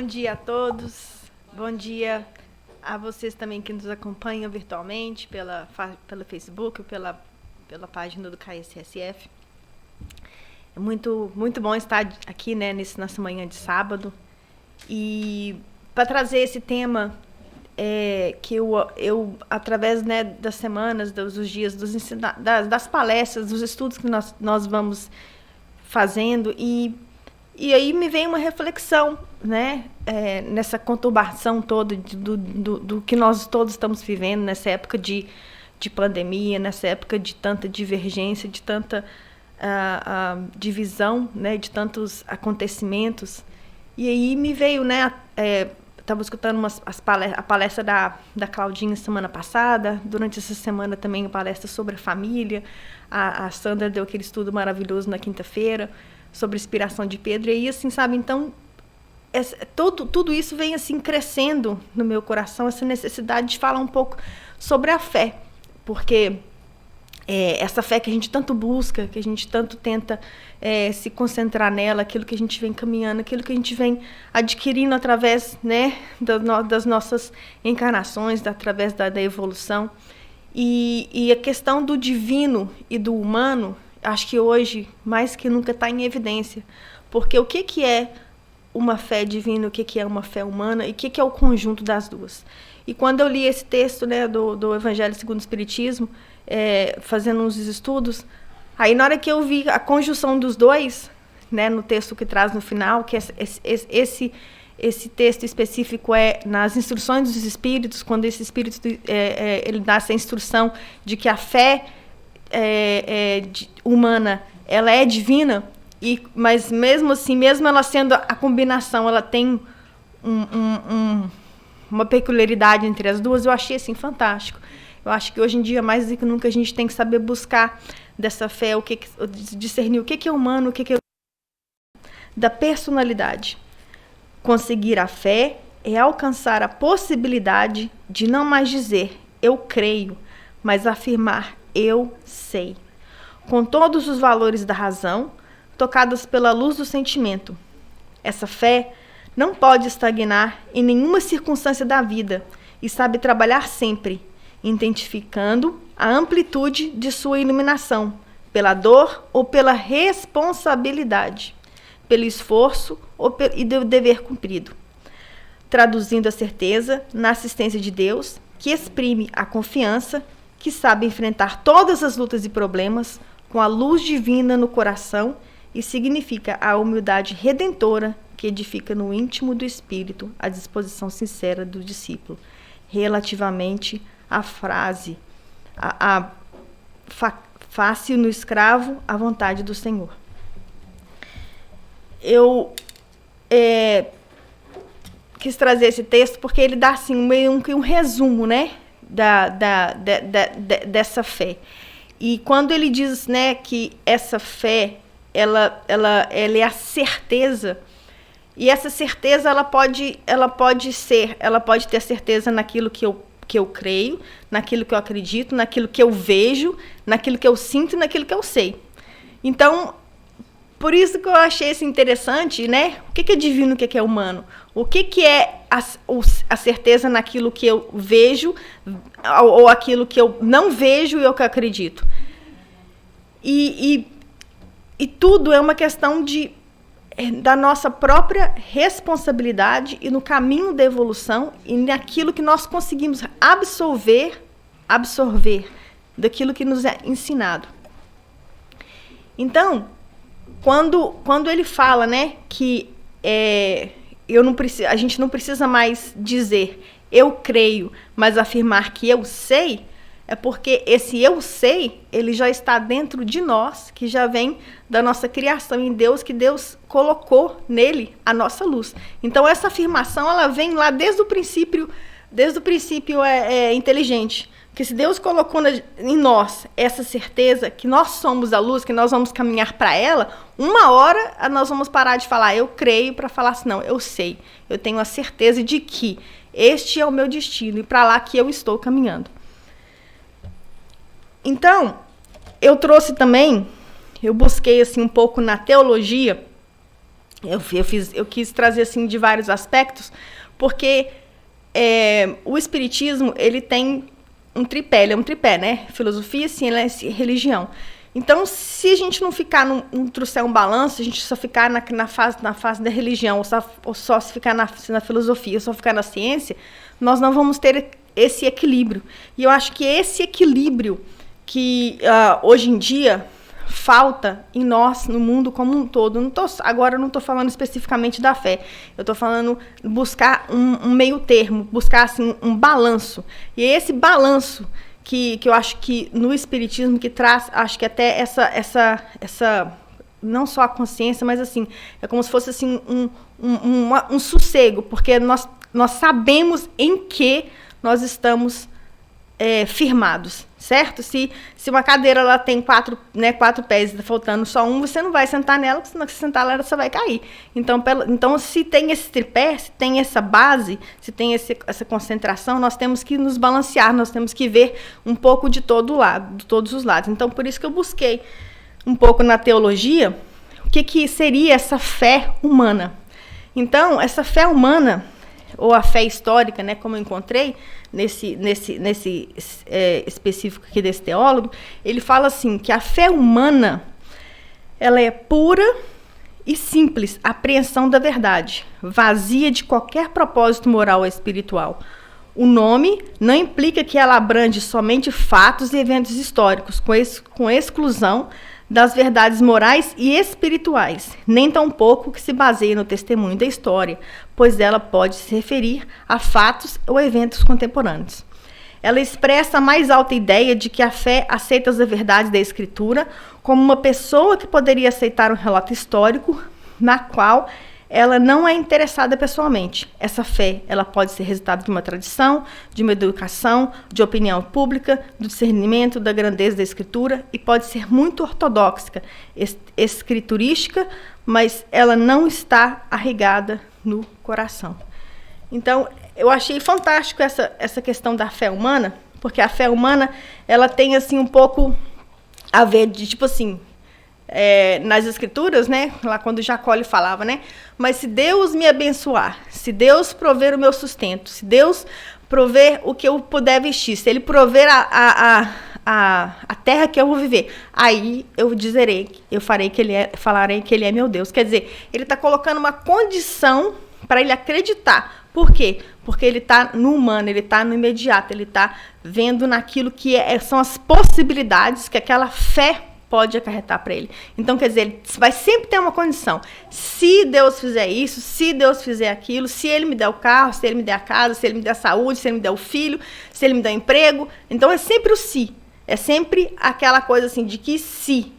dia a todos, bom dia a vocês também que nos acompanham virtualmente pelo Facebook, pela página do KSSF. É muito bom estar aqui, né, nessa manhã de sábado e para trazer esse tema que eu através, né, das semanas, dos dias, das palestras, dos estudos que nós vamos fazendo e aí me vem uma reflexão, né, nessa conturbação toda do que nós todos estamos vivendo nessa época de pandemia, nessa época de tanta divergência, de tanta divisão, né, de tantos acontecimentos. E aí me veio, né, estava escutando a palestra da Claudinha semana passada, durante essa semana também a palestra sobre a família, a Sandra deu aquele estudo maravilhoso na quinta-feira, sobre a inspiração de Pedro, e aí, assim, sabe, então, tudo isso vem, assim, crescendo no meu coração, essa necessidade de falar um pouco sobre a fé, porque essa fé que a gente tanto busca, que a gente tanto tenta se concentrar nela, aquilo que a gente vem caminhando, aquilo que a gente vem adquirindo através, né, das nossas encarnações, através da evolução, e a questão do divino e do humano, acho que hoje, mais que nunca, está em evidência. Porque o que é uma fé divina, o que é uma fé humana e o que é o conjunto das duas. E quando eu li esse texto, né, do Evangelho segundo o Espiritismo, fazendo uns estudos, aí na hora que eu vi a conjunção dos dois, né, no texto que traz no final, que esse texto específico nas instruções dos Espíritos, quando esse Espírito ele dá essa instrução de que a fé humana, ela é divina, mas mesmo assim, mesmo ela sendo a combinação, ela tem uma peculiaridade entre as duas, eu achei assim fantástico. Eu acho que hoje em dia, mais do que nunca, a gente tem que saber buscar dessa fé, discernir o que é humano, o que é da personalidade. Conseguir a fé é alcançar a possibilidade de não mais dizer eu creio, mas afirmar eu sei, com todos os valores da razão, tocadas pela luz do sentimento. Essa fé não pode estagnar em nenhuma circunstância da vida e sabe trabalhar sempre, identificando a amplitude de sua iluminação, pela dor ou pela responsabilidade, pelo esforço e do dever cumprido, traduzindo a certeza na assistência de Deus, que exprime a confiança, que sabe enfrentar todas as lutas e problemas com a luz divina no coração e significa a humildade redentora que edifica no íntimo do espírito a disposição sincera do discípulo, relativamente à frase face no escravo à vontade do Senhor. Eu quis trazer esse texto porque ele dá assim, meio um resumo, né, dessa fé. E quando ele diz, né, que essa fé ela é a certeza, e essa certeza ela pode ter certeza naquilo que eu creio, naquilo que eu acredito, naquilo que eu vejo, naquilo que eu sinto e naquilo que eu sei. Então, por isso que eu achei isso interessante, né? O que é divino, o que é humano? O que é a certeza naquilo que eu vejo ou aquilo que eu não vejo e o que eu acredito? E tudo é uma questão da nossa própria responsabilidade e no caminho da evolução e naquilo que nós conseguimos absorver daquilo que nos é ensinado. Então, quando ele fala, né, que a gente não precisa mais dizer eu creio, mas afirmar que eu sei, é porque esse eu sei, ele já está dentro de nós, que já vem da nossa criação em Deus, que Deus colocou nele a nossa luz. Então, essa afirmação, ela vem lá desde o princípio inteligente. Porque se Deus colocou em nós essa certeza que nós somos a luz, que nós vamos caminhar para ela, uma hora nós vamos parar de falar eu creio para falar assim, não, eu sei. Eu tenho a certeza de que este é o meu destino e para lá que eu estou caminhando. Então, eu trouxe também, eu busquei assim um pouco na teologia Eu quis trazer assim de vários aspectos, porque o espiritismo, ele tem um tripé, ele é um tripé, né? Filosofia, ciência e religião. Então, se a gente não ficar, não trouxer um balanço, a gente só ficar na fase da religião, ou só se ficar na filosofia, ou só ficar na ciência, nós não vamos ter esse equilíbrio. E eu acho que esse equilíbrio que hoje em dia falta em nós, no mundo como um todo. Agora eu não estou falando especificamente da fé. Eu estou falando buscar um meio termo, buscar assim, um balanço. E é esse balanço que eu acho que no espiritismo que traz, acho que até essa não só a consciência, mas assim, é como se fosse assim um sossego, porque nós sabemos em que nós estamos firmados, certo? Se uma cadeira ela tem quatro pés e tá faltando só um, você não vai sentar nela, porque senão se sentar nela você vai cair. Então, se tem esse tripé, se tem essa base, se tem essa concentração, nós temos que nos balancear, nós temos que ver um pouco de todos os lados. Então, por isso que eu busquei um pouco na teologia o que seria essa fé humana. Então, essa fé humana, ou a fé histórica, né, como eu encontrei nesse específico aqui desse teólogo, ele fala assim, que a fé humana, ela é pura e simples apreensão da verdade, vazia de qualquer propósito moral ou espiritual. O nome não implica que ela abrange somente fatos e eventos históricos, com exclusão das verdades morais e espirituais, nem tampouco que se baseie no testemunho da história, pois ela pode se referir a fatos ou eventos contemporâneos. Ela expressa a mais alta ideia de que a fé aceita as verdades da Escritura como uma pessoa que poderia aceitar um relato histórico na qual ela não é interessada pessoalmente. Essa fé, ela pode ser resultado de uma tradição, de uma educação, de opinião pública, do discernimento da grandeza da escritura, e pode ser muito ortodoxa, escriturística, mas ela não está arraigada no coração. Então, eu achei fantástico essa questão da fé humana, porque a fé humana, ela tem assim um pouco a ver de tipo assim, nas escrituras, né, lá quando Jacó lhe falava, né, mas se Deus me abençoar, se Deus prover o meu sustento, se Deus prover o que eu puder vestir, se Ele prover a terra que eu vou viver, aí falarei que Ele é meu Deus. Quer dizer, Ele está colocando uma condição para ele acreditar. Por quê? Porque ele está no humano, ele está no imediato, ele está vendo naquilo que são as possibilidades que aquela fé pode acarretar para ele. Então, quer dizer, ele vai sempre ter uma condição. Se Deus fizer isso, se Deus fizer aquilo, se Ele me der o carro, se Ele me der a casa, se Ele me der a saúde, se Ele me der o filho, se Ele me der o emprego. Então, é sempre o se. É sempre aquela coisa assim de que se.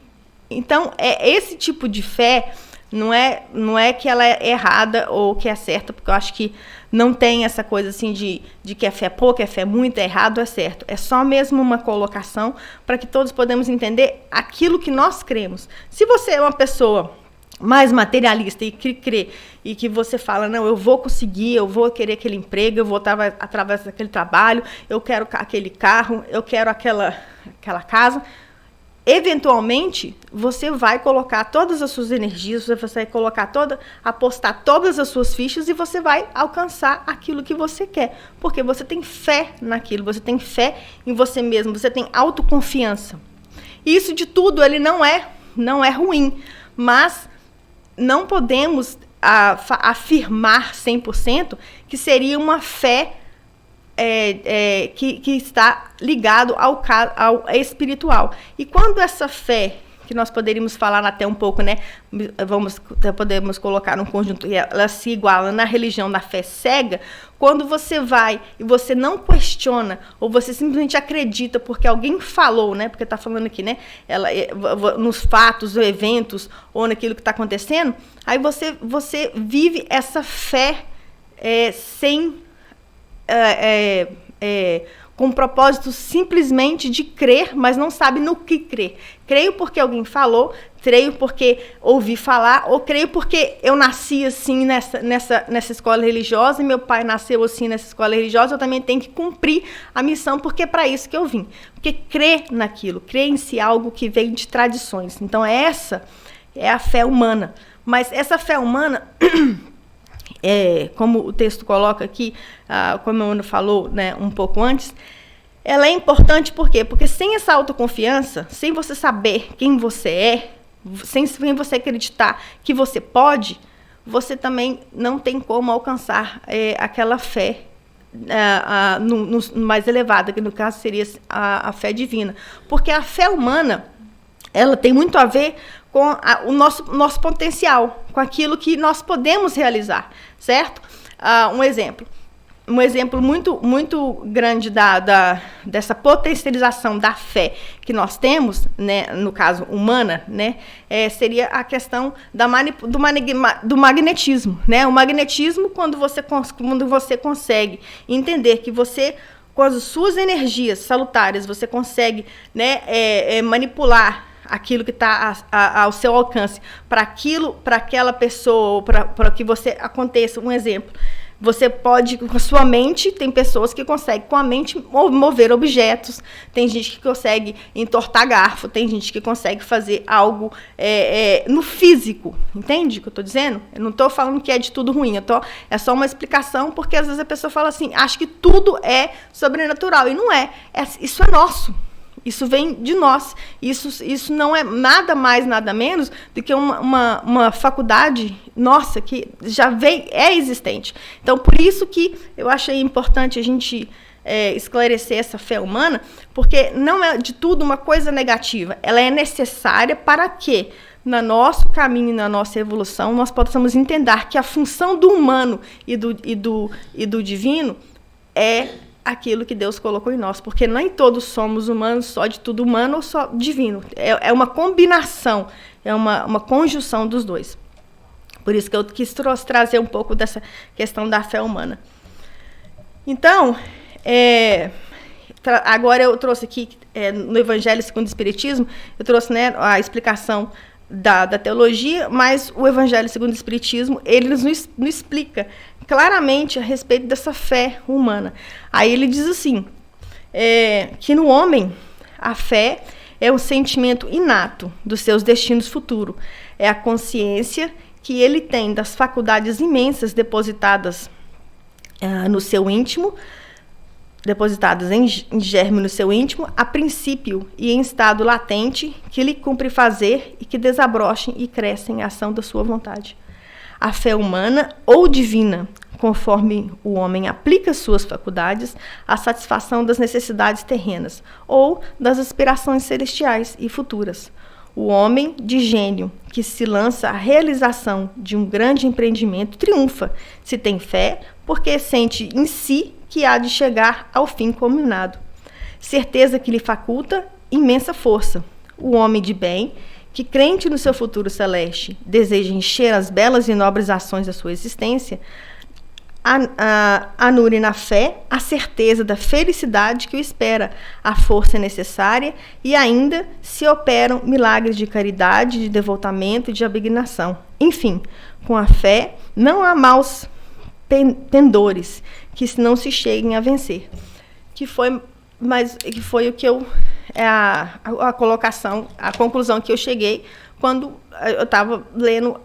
Então, esse tipo de fé não é que ela é errada ou que é certa, porque eu acho que não tem essa coisa assim de que é fé pouca, é fé muito, é errado, é certo. É só mesmo uma colocação para que todos podemos entender aquilo que nós cremos. Se você é uma pessoa mais materialista e que crê e que você fala, não, eu vou conseguir, eu vou querer aquele emprego, eu vou estar através daquele trabalho, eu quero aquele carro, eu quero aquela casa, eventualmente, você vai colocar todas as suas energias, você vai apostar todas as suas fichas e você vai alcançar aquilo que você quer. Porque você tem fé naquilo, você tem fé em você mesmo, você tem autoconfiança. E isso de tudo, ele não é ruim, mas não podemos afirmar 100% que seria uma fé que está ligado ao espiritual. E quando essa fé, que nós poderíamos falar até um pouco, né, podemos colocar num conjunto, ela se iguala na religião da fé cega, quando você vai e você não questiona, ou você simplesmente acredita porque alguém falou, né, porque está falando aqui, né, nos fatos, ou eventos, ou naquilo que está acontecendo, aí você vive essa fé sem com o propósito simplesmente de crer, mas não sabe no que crer. Creio porque alguém falou, creio porque ouvi falar, ou creio porque eu nasci assim nessa escola religiosa, e meu pai nasceu assim nessa escola religiosa, eu também tenho que cumprir a missão, porque é para isso que eu vim. Porque crer naquilo, crer em si algo que vem de tradições. Então essa é a fé humana. Mas essa fé humana, como o texto coloca aqui, como a Ana falou, né, um pouco antes, ela é importante por quê? Porque sem essa autoconfiança, sem você saber quem você é, sem você acreditar que você pode, você também não tem como alcançar aquela fé no mais elevada, que no caso seria a fé divina. Porque a fé humana, ela tem muito a ver com o nosso potencial, com aquilo que nós podemos realizar, certo? Um exemplo muito, muito grande dessa potencialização da fé que nós temos, né, no caso humana, né, seria a questão do magnetismo. Né? O magnetismo, quando você consegue entender que você, com as suas energias salutares, você consegue, né, manipular aquilo que está ao seu alcance para aquela pessoa, para que você aconteça. Um exemplo. Você pode, com a sua mente, tem pessoas que conseguem, com a mente, mover objetos, tem gente que consegue entortar garfo, tem gente que consegue fazer algo no físico, entende o que eu estou dizendo? Eu não estou falando que é de tudo ruim, é só uma explicação, porque às vezes a pessoa fala assim, acha que tudo é sobrenatural, e não é, isso é nosso. Isso vem de nós. Isso não é nada mais, nada menos do que uma faculdade nossa que já é existente. Então, por isso que eu achei importante a gente esclarecer essa fé humana, porque não é de tudo uma coisa negativa. Ela é necessária para que, no nosso caminho e na nossa evolução, nós possamos entender que a função do humano e do divino é aquilo que Deus colocou em nós, porque nem todos somos humanos, só de tudo humano ou só divino. É uma combinação, é uma conjunção dos dois. Por isso que eu quis trazer um pouco dessa questão da fé humana. Então, agora eu trouxe aqui, no Evangelho segundo o Espiritismo, eu trouxe, né, a explicação da teologia, mas o Evangelho segundo o Espiritismo, ele nos explica claramente a respeito dessa fé humana. Aí ele diz assim, que no homem a fé é um sentimento inato dos seus destinos futuros. É a consciência que ele tem das faculdades imensas depositadas no seu íntimo, depositadas em germe no seu íntimo, a princípio e em estado latente, que lhe cumpre fazer e que desabrochem e crescem em ação da sua vontade. A fé humana ou divina, conforme o homem aplica suas faculdades à satisfação das necessidades terrenas ou das aspirações celestiais e futuras. O homem de gênio que se lança à realização de um grande empreendimento triunfa, se tem fé, porque sente em si que há de chegar ao fim combinado. Certeza que lhe faculta imensa força. O homem de bem, que crente no seu futuro celeste, deseja encher as belas e nobres ações da sua existência, anure na fé a certeza da felicidade que o espera, a força necessária, e ainda se operam milagres de caridade, de devotamento e de abnegação. Enfim, com a fé não há maus pendores que não se cheguem a vencer. Que foi o que eu a colocação, a conclusão que eu cheguei quando eu estava lendo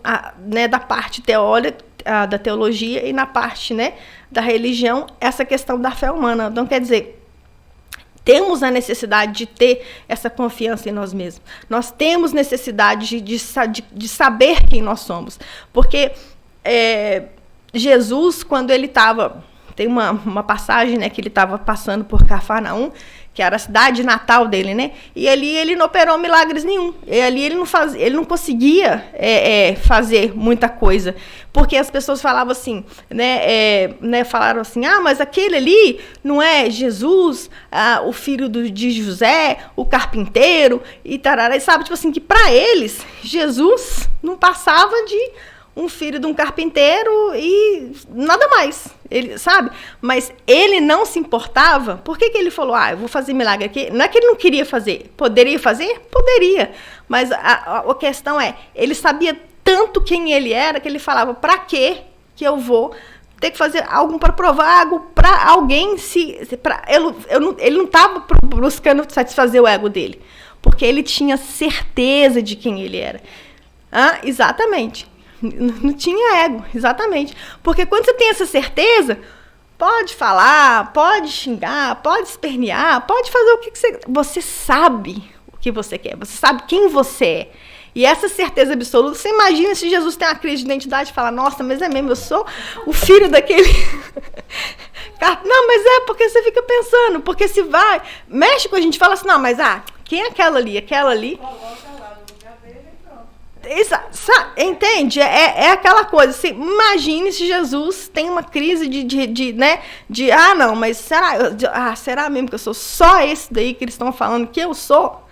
da parte teórica, da teologia, e na parte, né, da religião, essa questão da fé humana. Então, quer dizer, temos a necessidade de ter essa confiança em nós mesmos. Nós temos necessidade de saber quem nós somos. Porque Jesus, quando ele estava... Tem uma passagem, né, que ele estava passando por Cafarnaum, que era a cidade natal dele, né? E ali ele não operou milagres nenhum. E ali ele não conseguia fazer muita coisa. Porque as pessoas falavam assim, falaram assim, mas aquele ali não é Jesus, o filho de José, o carpinteiro, e tarará. E sabe, tipo assim, que para eles, Jesus não passava de um filho de um carpinteiro e nada mais, ele sabe? Mas ele não se importava. Por que ele falou, eu vou fazer milagre aqui? Não é que ele não queria fazer. Poderia fazer? Poderia. Mas a questão ele sabia tanto quem ele era, que ele falava, para que eu vou ter que fazer algo para provar algo para alguém? Ele não estava buscando satisfazer o ego dele, porque ele tinha certeza de quem ele era. Exatamente. Não tinha ego, exatamente. Porque quando você tem essa certeza, pode falar, pode xingar, pode espernear, pode fazer o que você... Você sabe o que você quer, você sabe quem você é. E essa certeza absoluta, você imagina se Jesus tem uma crise de identidade e fala, nossa, mas é mesmo, eu sou o filho daquele... Não, mas é porque você fica pensando, porque se vai, mexe com a gente, fala assim, não, mas quem é aquela ali? Aquela ali... Entende? É aquela coisa. Assim, imagine se Jesus tem uma crise não, mas será mesmo que eu sou só esse daí que eles estão falando que eu sou?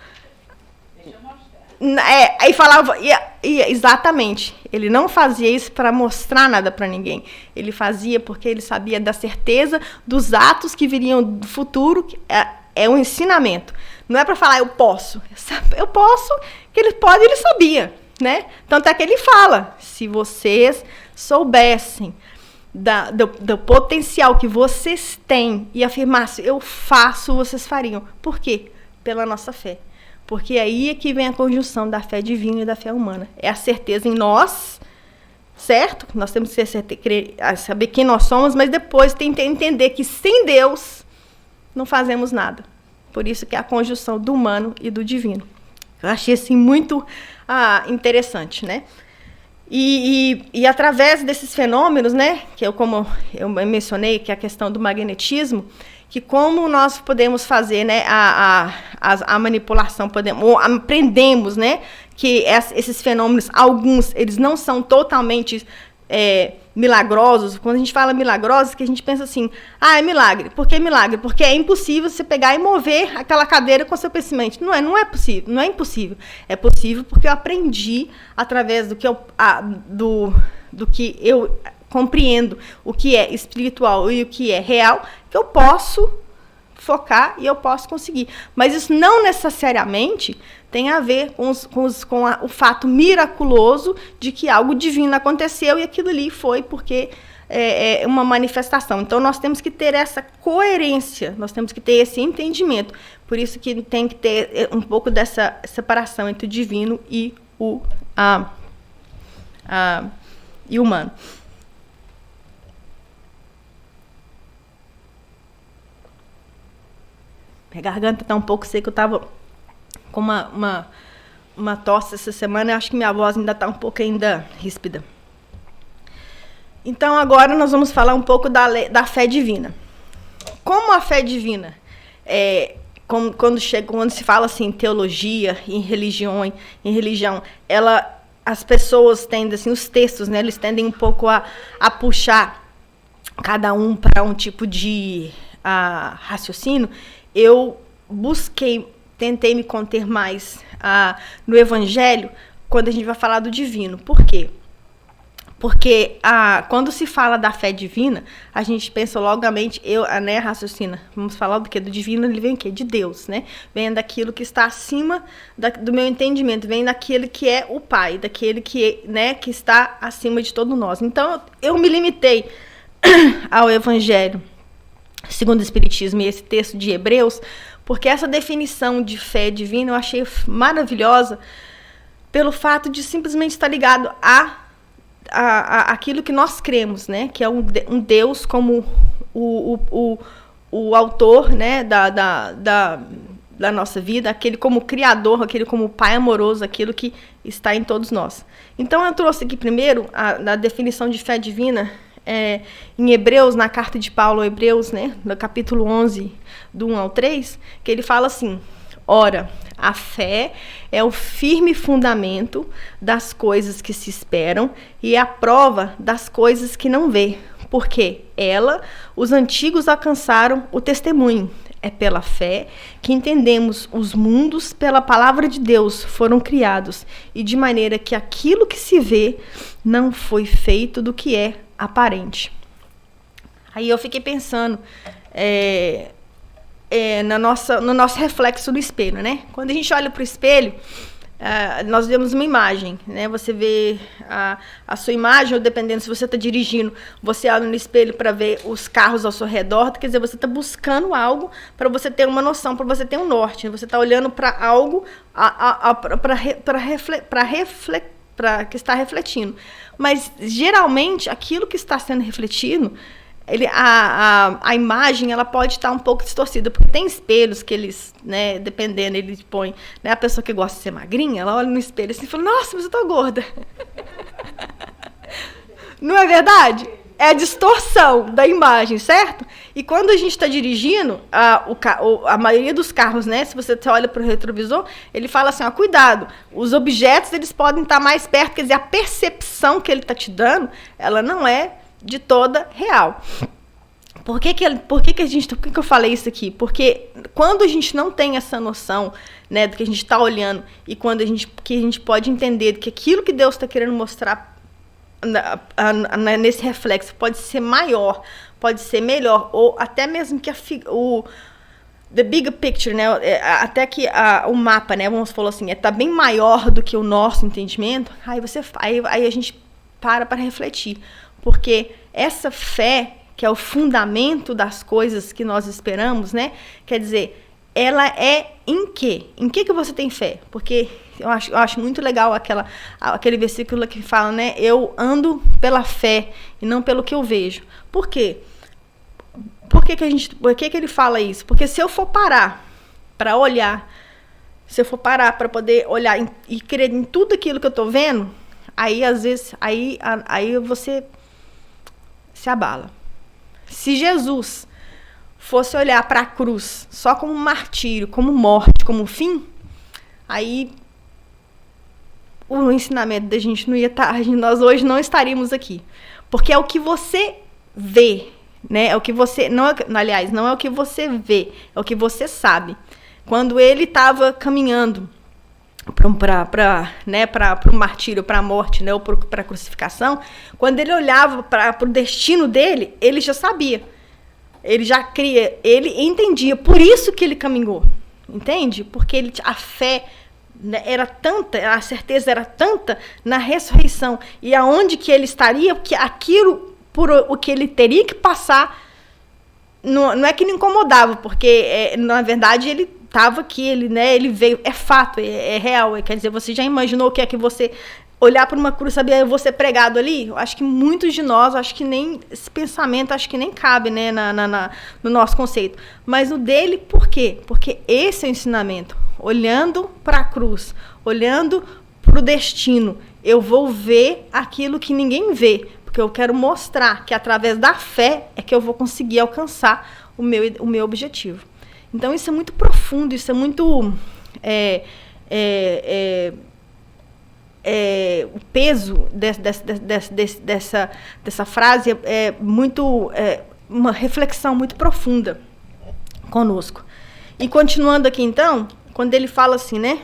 Deixa eu mostrar. Aí falava, exatamente. Ele não fazia isso para mostrar nada para ninguém. Ele fazia porque ele sabia da certeza dos atos que viriam do futuro. É um ensinamento. Não é para falar eu posso. Eu posso, que ele pode, ele sabia. Né? Tanto é que ele fala, se vocês soubessem do potencial que vocês têm e afirmassem, eu faço, vocês fariam. Por quê? Pela nossa fé. Porque aí é que vem a conjunção da fé divina e da fé humana. É a certeza em nós, certo? Nós temos que saber quem nós somos, mas depois tem que entender que sem Deus não fazemos nada. Por isso que é a conjunção do humano e do divino. Eu achei assim muito interessante, né? E através desses fenômenos, né, que como eu mencionei, que é a questão do magnetismo, que como nós podemos fazer, né, a manipulação, aprendemos, né, que esses fenômenos, alguns, eles não são totalmente milagrosos. Quando a gente fala milagrosos, que a gente pensa assim, é milagre. Por que milagre? Porque é impossível você pegar e mover aquela cadeira com seu pensamento. Não é possível, não é impossível. É possível porque eu aprendi através do que eu compreendo, o que é espiritual e o que é real, que eu posso focar e eu posso conseguir. Mas isso não necessariamente tem a ver com o fato miraculoso de que algo divino aconteceu e aquilo ali foi porque é uma manifestação. Então, nós temos que ter essa coerência, nós temos que ter esse entendimento. Por isso que tem que ter um pouco dessa separação entre o divino e o humano. Minha garganta está um pouco seca, eu estava com uma tosse essa semana, eu acho que minha voz ainda está um pouco ríspida. Então, agora nós vamos falar um pouco da fé divina. Como a fé divina, quando se fala assim, em teologia, em religião, as pessoas tendem, assim, os textos, né, eles tendem um pouco a puxar cada um para um tipo de raciocínio. Eu tentei me conter mais no Evangelho quando a gente vai falar do divino. Por quê? Porque quando se fala da fé divina, a gente pensa logamente, raciocina, vamos falar do quê? Do divino, ele vem o quê? De Deus, né? Vem daquilo que está acima do meu entendimento, vem daquele que é o Pai, daquele que está acima de todos nós. Então, eu me limitei ao Evangelho segundo o Espiritismo e esse texto de Hebreus, porque essa definição de fé divina eu achei maravilhosa pelo fato de simplesmente estar ligado aquilo que nós cremos, né? Que é um Deus como o autor, né? da nossa vida, aquele como criador, aquele como Pai amoroso, aquilo que está em todos nós. Então eu trouxe aqui primeiro a definição de fé divina em Hebreus, na carta de Paulo a Hebreus, né, no capítulo 11, do 1 ao 3, que ele fala assim: ora, a fé é o firme fundamento das coisas que se esperam e é a prova das coisas que não vê, porque os antigos alcançaram o testemunho. É pela fé que entendemos os mundos pela palavra de Deus foram criados, e de maneira que aquilo que se vê não foi feito do que é aparente. Aí eu fiquei pensando no nosso reflexo no espelho, né? Quando a gente olha para o espelho, nós vemos uma imagem, né? Você vê a sua imagem, ou dependendo se você está dirigindo, você olha no espelho para ver os carros ao seu redor, quer dizer, você está buscando algo para você ter uma noção, para você ter um norte. Você está olhando para algo para que está refletindo. Mas, geralmente, aquilo que está sendo refletido, a imagem ela pode estar um pouco distorcida, porque tem espelhos que eles, né, dependendo, eles põem, né, a pessoa que gosta de ser magrinha, ela olha no espelho assim e fala, nossa, mas eu tô gorda. Não é verdade? É a distorção da imagem, certo? E quando a gente está dirigindo, a maioria dos carros, né, se você olha para o retrovisor, ele fala assim, ó, cuidado, os objetos eles podem estar mais perto, quer dizer, a percepção que ele está te dando, ela não é de toda real. Por que eu falei isso aqui? Porque quando a gente não tem essa noção, né, do que a gente está olhando, e quando que a gente pode entender que aquilo que Deus está querendo mostrar nesse reflexo pode ser maior, pode ser melhor, ou até mesmo que the big picture, né, até que o mapa, né, vamos falar assim, tá bem maior do que o nosso entendimento, aí a gente para refletir, porque essa fé, que é o fundamento das coisas que nós esperamos, né, quer dizer, ela é em quê? Em que você tem fé? Porque eu acho muito legal aquele versículo que fala, né? Eu ando pela fé e não pelo que eu vejo. Por quê? Por que ele fala isso? Porque se eu for parar para olhar, se eu for parar para poder olhar e crer em tudo aquilo que eu estou vendo, aí às vezes aí você se abala. Se Jesus fosse olhar para a cruz só como martírio, como morte, como fim, aí o ensinamento da gente não ia estar, nós hoje não estaríamos aqui. Porque é o que você vê, né? É o que você, não é o que você vê, é o que você sabe. Quando ele estava caminhando para o martírio, para a morte, né, ou para a crucificação, quando ele olhava para o destino dele, ele já sabia. Ele entendia, por isso que ele caminhou, entende? Porque a fé, né, era tanta, a certeza era tanta na ressurreição e aonde que ele estaria, que aquilo por o que ele teria que passar, não é que não incomodava, porque na verdade ele estava aqui, ele veio, é fato, é real, quer dizer, você já imaginou o que é que você olhar para uma cruz, sabia, eu vou ser pregado ali? Eu acho que muitos de nós, acho que nem esse pensamento, acho que nem cabe, né, no nosso conceito. Mas o dele, por quê? Porque esse é o ensinamento. Olhando para a cruz, olhando para o destino, eu vou ver aquilo que ninguém vê, porque eu quero mostrar que através da fé é que eu vou conseguir alcançar o meu objetivo. Então isso é muito profundo, isso é muito... o peso dessa frase é muito uma reflexão muito profunda conosco. E continuando aqui então, quando ele fala assim, né?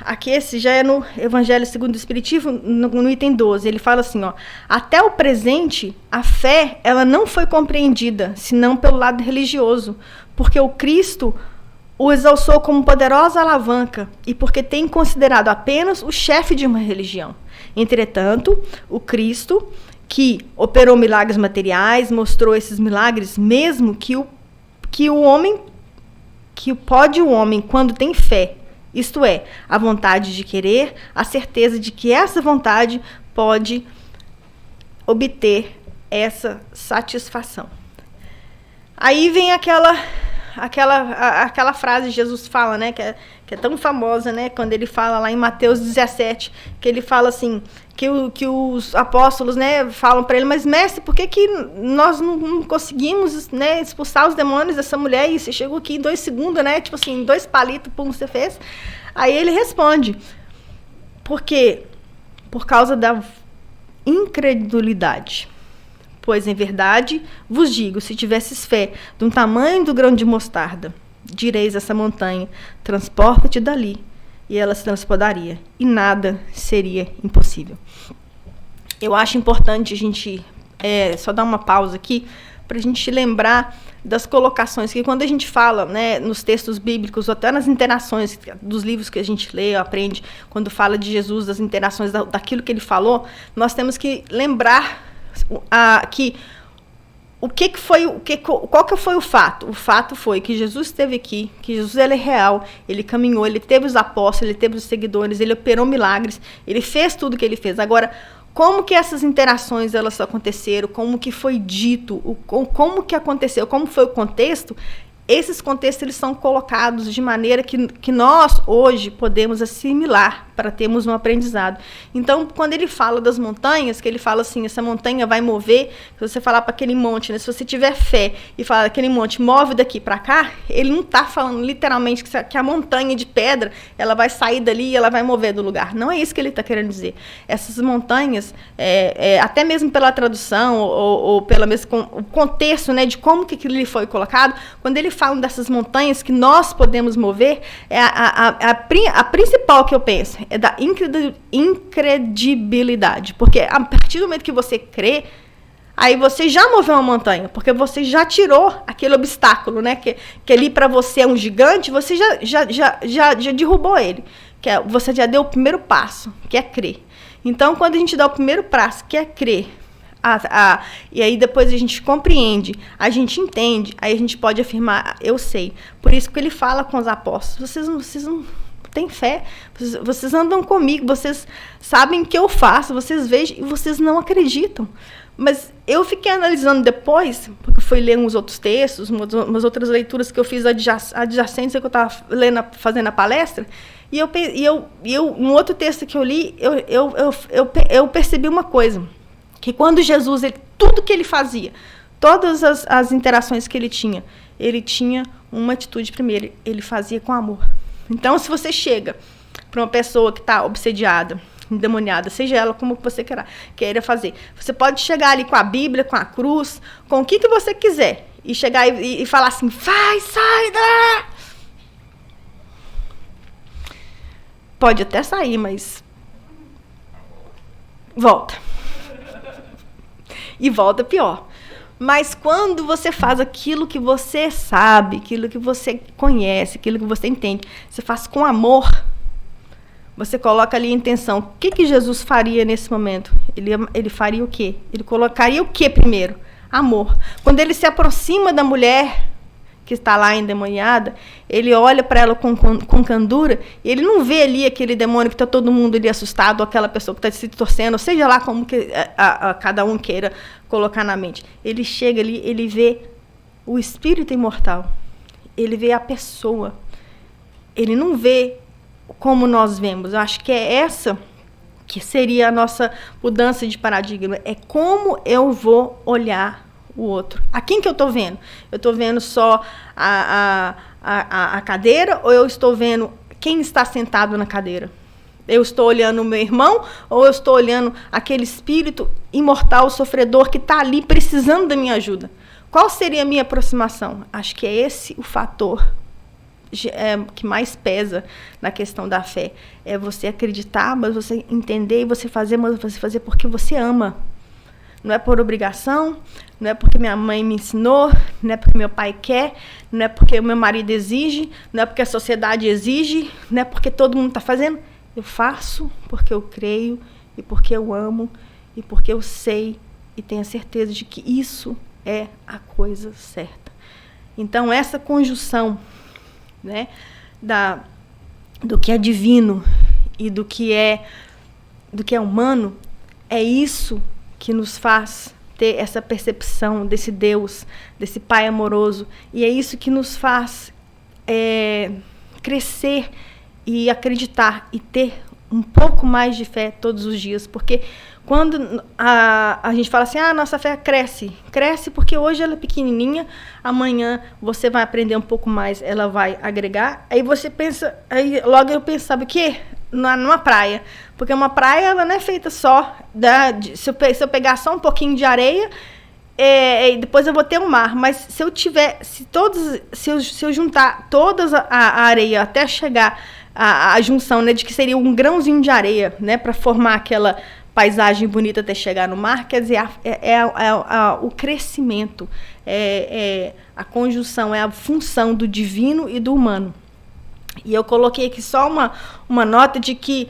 Aqui esse já é no Evangelho segundo o Espiritismo, no item 12, ele fala assim, ó, até o presente, a fé ela não foi compreendida, senão pelo lado religioso, porque o Cristo o exalçou como poderosa alavanca e porque tem considerado apenas o chefe de uma religião. Entretanto, o Cristo, que operou milagres materiais, mostrou esses milagres, mesmo que o homem, quando tem fé, isto é, a vontade de querer, a certeza de que essa vontade pode obter essa satisfação. Aí vem aquela frase que Jesus fala, né, que é tão famosa, né, quando ele fala lá em Mateus 17, que ele fala assim, que os apóstolos, né, falam para ele, mas mestre, por que nós não conseguimos, né, expulsar os demônios dessa mulher e você chegou aqui em 2 segundos, né, tipo assim, 2 palitos, pum, você fez? Aí ele responde, porque por causa da incredulidade. Pois, em verdade, vos digo, se tivesses fé de um tamanho do grão de mostarda, direis essa montanha, transporta-te dali, e ela se transportaria, e nada seria impossível. Eu acho importante a gente só dar uma pausa aqui, para a gente lembrar das colocações, que quando a gente fala, né, nos textos bíblicos, ou até nas interações dos livros que a gente lê, aprende, quando fala de Jesus, das interações, daquilo que ele falou, nós temos que lembrar que qual que foi o fato? O fato foi que Jesus esteve aqui, que Jesus ele é real, ele caminhou, ele teve os apóstolos, ele teve os seguidores, ele operou milagres, ele fez tudo o que ele fez. Agora, como que essas interações elas aconteceram, como que foi dito, como que aconteceu, como foi o contexto, esses contextos eles são colocados de maneira que nós hoje podemos assimilar para termos um aprendizado. Então, quando ele fala das montanhas, que ele fala assim, essa montanha vai mover, se você falar para aquele monte, né, se você tiver fé e falar aquele monte move daqui para cá, ele não está falando literalmente que a montanha de pedra ela vai sair dali e ela vai mover do lugar. Não é isso que ele está querendo dizer. Essas montanhas, até mesmo pela tradução ou pelo o contexto, né, de como que aquilo foi colocado, quando ele fala dessas montanhas que nós podemos mover, a principal que eu penso é da incredibilidade. Porque a partir do momento que você crê, aí você já moveu uma montanha, porque você já tirou aquele obstáculo, né? Que ali para você é um gigante, você já derrubou ele. Você já deu o primeiro passo, que é crer. Então, quando a gente dá o primeiro passo, que é crer, e aí depois a gente compreende, a gente entende, aí a gente pode afirmar, eu sei. Por isso que ele fala com os apóstolos, vocês não têm fé, vocês andam comigo, vocês sabem o que eu faço, vocês veem e vocês não acreditam. Mas eu fiquei analisando depois, porque fui ler uns outros textos, umas outras leituras que eu fiz adjacentes que eu estava fazendo a palestra, e um outro texto que eu li, eu percebi uma coisa, que quando Jesus, tudo que ele fazia, todas as interações que ele tinha uma atitude primeiro, ele fazia com amor. Então, se você chega para uma pessoa que está obsediada, endemoniada, seja ela como você queira fazer, você pode chegar ali com a Bíblia, com a cruz, com o que você quiser, e chegar e falar assim, vai, sai, dá! Pode até sair, mas volta. E volta pior. Mas quando você faz aquilo que você sabe, aquilo que você conhece, aquilo que você entende, você faz com amor, você coloca ali a intenção. O que Jesus faria nesse momento? Ele faria o quê? Ele colocaria o quê primeiro? Amor. Quando ele se aproxima da mulher que está lá endemoniada, ele olha para ela com candura, e ele não vê ali aquele demônio que está todo mundo ali assustado, ou aquela pessoa que está se torcendo, seja lá como que cada um queira colocar na mente. Ele chega ali, ele vê o espírito imortal, ele vê a pessoa, ele não vê como nós vemos. Eu acho que é essa que seria a nossa mudança de paradigma, é como eu vou olhar o outro. A quem que eu estou vendo? Eu estou vendo só a cadeira, ou eu estou vendo quem está sentado na cadeira? Eu estou olhando o meu irmão, ou eu estou olhando aquele espírito imortal, sofredor, que está ali precisando da minha ajuda? Qual seria a minha aproximação? Acho que é esse o fator que mais pesa na questão da fé. É você acreditar, mas você entender, e você fazer, mas você fazer porque você ama. Não é por obrigação, não é porque minha mãe me ensinou, não é porque meu pai quer, não é porque o meu marido exige, não é porque a sociedade exige, não é porque todo mundo está fazendo. Eu faço porque eu creio, e porque eu amo, e porque eu sei e tenho a certeza de que isso é a coisa certa. Então, essa conjunção, né, do que é divino e do que é humano, é isso que nos faz ter essa percepção desse Deus, desse Pai amoroso. E é isso que nos faz crescer e acreditar e ter um pouco mais de fé todos os dias. Porque quando a gente fala assim, nossa fé cresce porque hoje ela é pequenininha, amanhã você vai aprender um pouco mais, ela vai agregar. Aí você pensa, logo eu penso, sabe o quê? Numa praia, porque uma praia ela não é feita só se eu pegar só um pouquinho de areia, e depois eu vou ter um mar, mas se eu juntar toda a areia até chegar à junção, né, de que seria um grãozinho de areia, né, para formar aquela paisagem bonita até chegar no mar, quer dizer, o crescimento, a conjunção, é a função do divino e do humano. E eu coloquei aqui só uma nota de que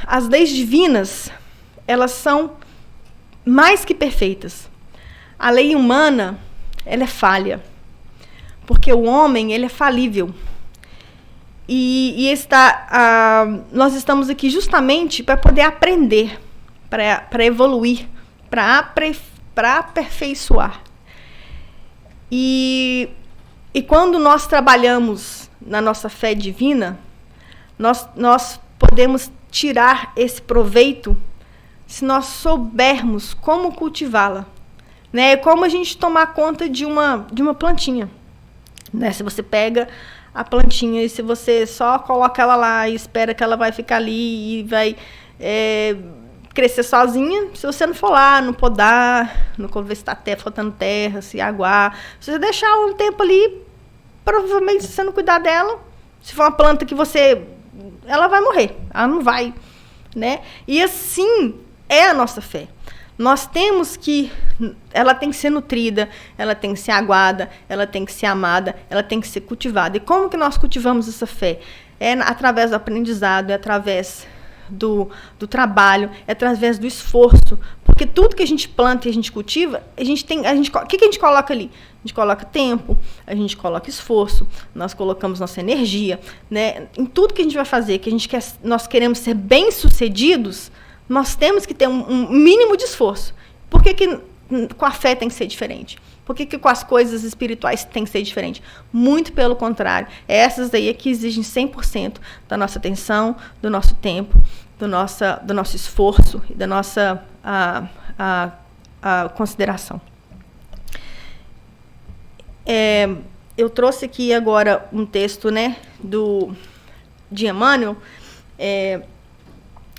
as leis divinas, elas são mais que perfeitas. A lei humana, ela é falha. Porque o homem, ele é falível. E nós estamos aqui justamente para poder aprender, para evoluir, para aperfeiçoar. E quando nós trabalhamos na nossa fé divina, nós podemos tirar esse proveito se nós soubermos como cultivá-la. Né? Como a gente tomar conta de uma plantinha. Né? Se você pega a plantinha e se você só coloca ela lá e espera que ela vai ficar ali e vai crescer sozinha, se você não for lá, não podar, não ver se está faltando terra, se aguar, se você deixar um tempo ali, provavelmente se você não cuidar dela, se for uma planta que ela vai morrer, ela não vai, né? E assim é a nossa fé. Nós temos que, ela tem que ser nutrida, ela tem que ser aguada, ela tem que ser amada, ela tem que ser cultivada. E como que nós cultivamos essa fé? É através do aprendizado, é através do trabalho, é através do esforço. Porque tudo que a gente planta e a gente cultiva, o que a gente coloca ali? A gente coloca tempo, a gente coloca esforço, nós colocamos nossa energia, né? Em tudo que a gente vai fazer, nós queremos ser bem-sucedidos, nós temos que ter um mínimo de esforço. Por que com a fé tem que ser diferente? Por que com as coisas espirituais tem que ser diferente? Muito pelo contrário. Essas daí é que exigem 100% da nossa atenção, do nosso tempo, do nosso esforço e da nossa consideração. Eu trouxe aqui agora um texto, né, de Emmanuel,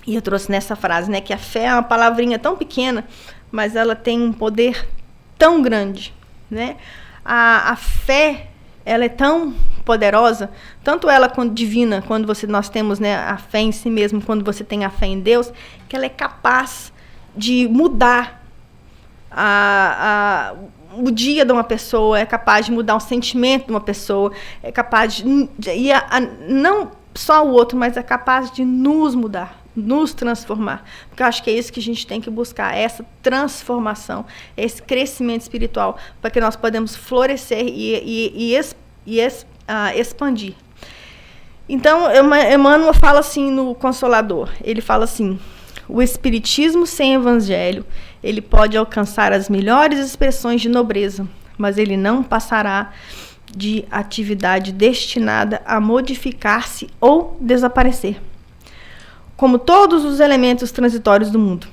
e eu trouxe nessa frase, né, que a fé é uma palavrinha tão pequena, mas ela tem um poder tão grande, né? A fé, ela é tão poderosa, tanto ela quanto divina, quando nós temos, né, a fé em si mesmo, quando você tem a fé em Deus, que ela é capaz de mudar o dia de uma pessoa, é capaz de mudar o sentimento de uma pessoa, é capaz não só o outro, mas é capaz de nos mudar, nos transformar. Porque eu acho que é isso que a gente tem que buscar, essa transformação, esse crescimento espiritual, para que nós podemos florescer e expandir. Então, Emmanuel fala assim no Consolador, ele fala assim: o espiritismo sem evangelho, ele pode alcançar as melhores expressões de nobreza, mas ele não passará de atividade destinada a modificar-se ou desaparecer, como todos os elementos transitórios do mundo.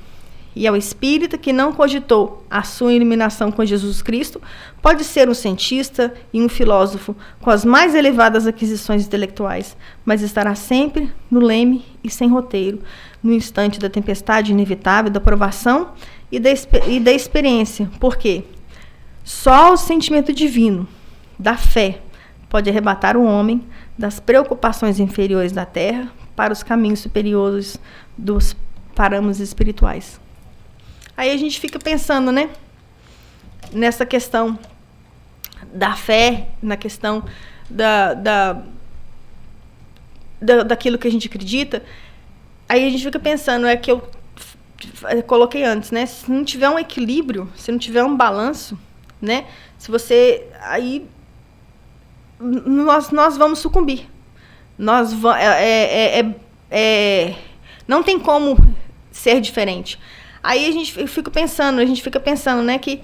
E ao espírita que não cogitou a sua iluminação com Jesus Cristo, pode ser um cientista e um filósofo com as mais elevadas aquisições intelectuais, mas estará sempre no leme e sem roteiro, no instante da tempestade inevitável, da provação e da experiência. Por quê? Só o sentimento divino, da fé, pode arrebatar o homem das preocupações inferiores da terra para os caminhos superiores dos parâmetros espirituais. Aí a gente fica pensando, né, nessa questão da fé, na questão daquilo que a gente acredita. Aí a gente fica pensando, que eu coloquei antes, né, se não tiver um equilíbrio, se não tiver um balanço, né, se você, aí nós vamos sucumbir. Não tem como ser diferente. Aí a gente fica pensando, né, que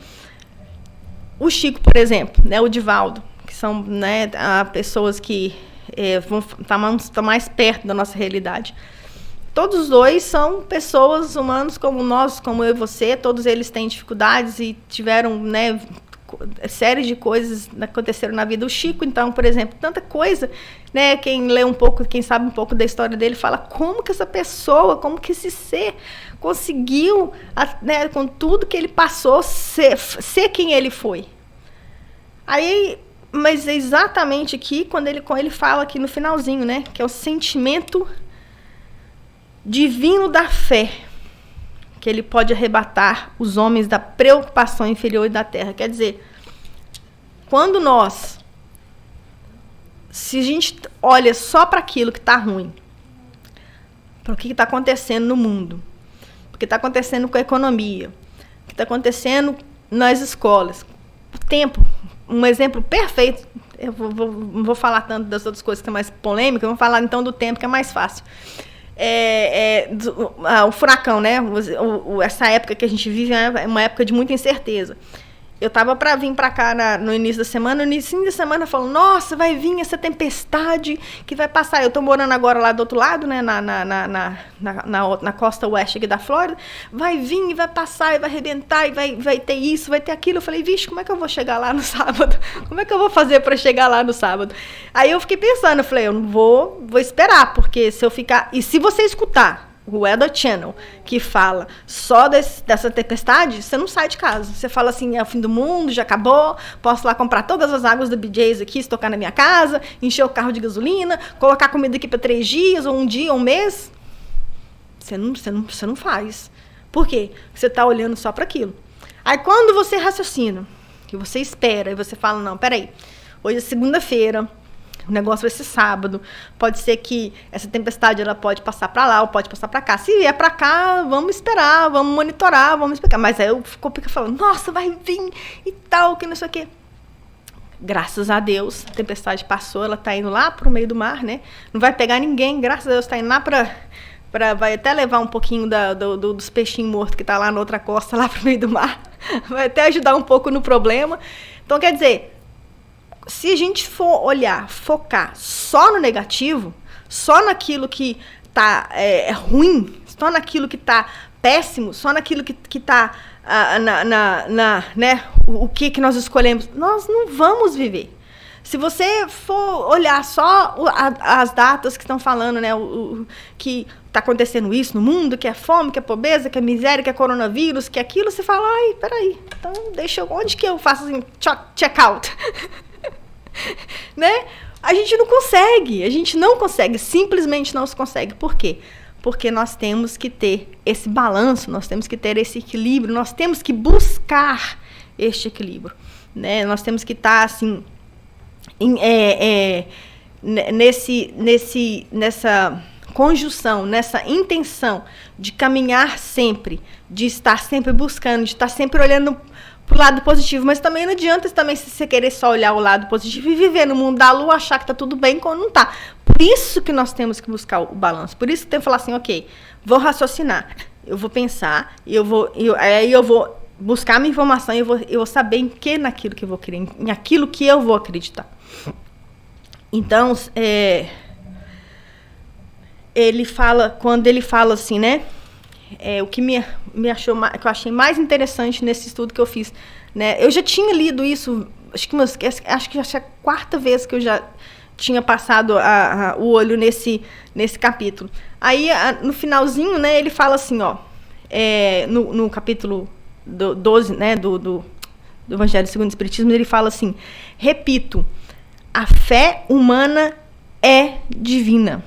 o Chico, por exemplo, né, o Divaldo, que são, né, pessoas que vão estar mais perto da nossa realidade. Todos os dois são pessoas humanos como nós, como eu e você. Todos eles têm dificuldades e tiveram, né, séries de coisas aconteceram na vida. O Chico, então, por exemplo, tanta coisa, né? Quem lê um pouco, quem sabe um pouco da história dele, fala como que essa pessoa, como que esse ser conseguiu, né, com tudo que ele passou, ser quem ele foi. Aí, mas é exatamente aqui, quando ele fala aqui no finalzinho, né, que é o sentimento divino da fé, que ele pode arrebatar os homens da preocupação inferior da terra. Quer dizer, quando se a gente olha só para aquilo que está ruim, para o que está acontecendo no mundo, o que está acontecendo com a economia, o que está acontecendo nas escolas. O tempo, um exemplo perfeito. Eu não vou falar tanto das outras coisas que é mais polêmica, vamos falar então do tempo, que é mais fácil. O furacão, né? Essa época que a gente vive é uma época de muita incerteza. Eu estava para vir para cá no início da semana. No início da semana, falando: nossa, vai vir essa tempestade que vai passar. Eu estou morando agora lá do outro lado, né, na costa oeste aqui da Flórida. Vai vir e vai passar e vai arrebentar e vai ter isso, vai ter aquilo. Eu falei: vixe, como é que eu vou chegar lá no sábado? Como é que eu vou fazer para chegar lá no sábado? Aí eu fiquei pensando, eu falei: eu não vou esperar, porque se eu ficar... E se você escutar o Weather Channel, que fala só dessa tempestade, você não sai de casa. Você fala assim: é o fim do mundo, já acabou, posso lá comprar todas as águas do BJ's aqui, estocar na minha casa, encher o carro de gasolina, colocar comida aqui para 3 dias, ou 1 dia, ou 1 mês. Você não faz. Por quê? Você está olhando só para aquilo. Aí quando você raciocina, que você espera, e você fala: não, peraí, hoje é segunda-feira, o negócio vai ser sábado, pode ser que essa tempestade ela pode passar para lá ou pode passar para cá. Se vier para cá, vamos esperar, vamos monitorar, vamos explicar. Mas aí eu fico falando: nossa, vai vir e tal, que não sei o quê. Graças a Deus, a tempestade passou, ela está indo lá para o meio do mar, né? Não vai pegar ninguém, graças a Deus, está indo lá vai até levar um pouquinho dos peixinhos mortos que está lá na outra costa, lá para o meio do mar. Vai até ajudar um pouco no problema. Então, quer dizer, se a gente for olhar, focar só no negativo, só naquilo que está ruim, só naquilo que está péssimo, só naquilo que está né, o que nós escolhemos, nós não vamos viver. Se você for olhar só as datas que estão falando, né, que está acontecendo isso no mundo, que é fome, que é pobreza, que é miséria, que é coronavírus, que é aquilo, você fala: ai, peraí, então onde que eu faço assim, check out? Né? A gente não consegue, simplesmente não se consegue. Por quê? Porque nós temos que ter esse balanço, nós temos que ter esse equilíbrio, nós temos que buscar este equilíbrio, né? Nós temos que estar assim nessa conjunção, nessa intenção de caminhar sempre, de estar sempre buscando, de estar sempre olhando pro lado positivo. Mas também não adianta também você querer só olhar o lado positivo e viver no mundo da lua, achar que tá tudo bem quando não tá. Por isso que nós temos que buscar o balanço. Por isso que tem que falar assim: ok, vou raciocinar, eu vou pensar, aí eu vou buscar minha informação e eu vou saber naquilo que eu vou querer, em aquilo que eu vou acreditar. Então, quando ele fala assim, né? O que que eu achei mais interessante nesse estudo que eu fiz, né? Eu já tinha lido isso, acho que já é a 4ª vez que eu já tinha passado o olho nesse capítulo. Aí, no finalzinho, né, ele fala assim, ó, no capítulo 12, né, do Evangelho segundo o Espiritismo, ele fala assim: repito, a fé humana é divina.